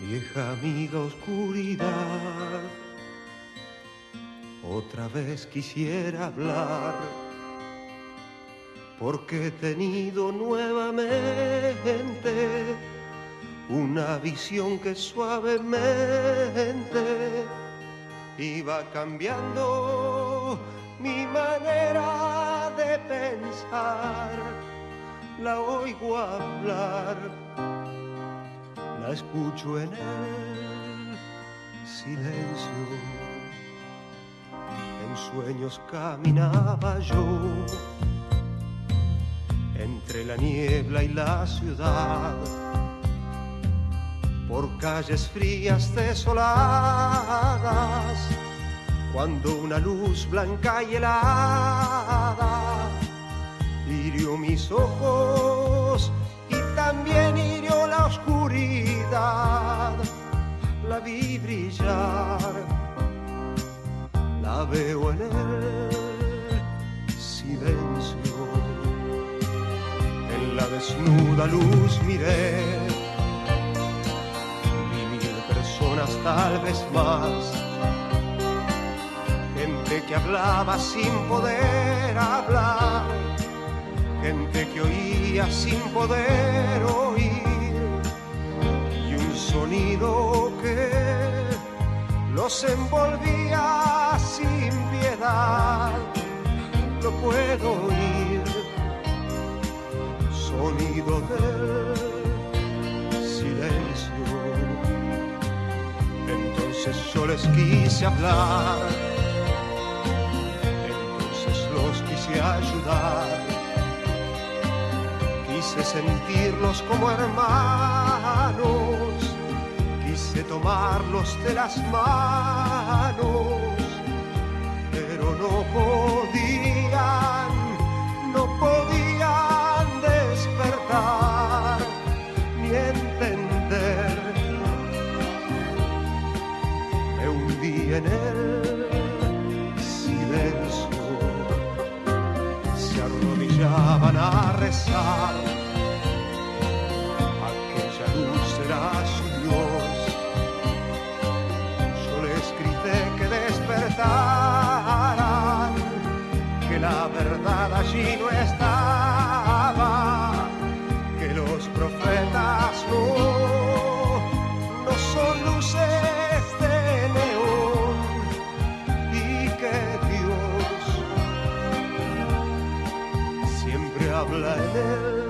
Vieja amiga oscuridad, otra vez quisiera hablar, porque he tenido nuevamente una visión que suavemente iba cambiando mi manera de pensar. La oigo hablar, la escucho en el silencio. En sueños caminaba yo entre la niebla y la ciudad, por calles frías desoladas, cuando una luz blanca y helada hirió mis ojos y también hirió la oscuridad. La vi brillar, la veo en el silencio. En la desnuda luz miré, vi 1000 personas, tal vez más, gente que hablaba sin poder hablar, gente que oía sin poder oír, y un sonido que los envolvía sin piedad. Lo puedo oír, sonido del silencio. Entonces yo les quise hablar, entonces los quise ayudar, quise sentirlos como hermanos, quise tomarlos de las manos, pero no podían despertar ni entender. Me hundí en el silencio, se arrodillaban a rezar. Aquella luz era su Dios. Yo les grité que despertaran, que la verdad allí no estaba, que los profetas no son luces de neón, y que Dios siempre habla en él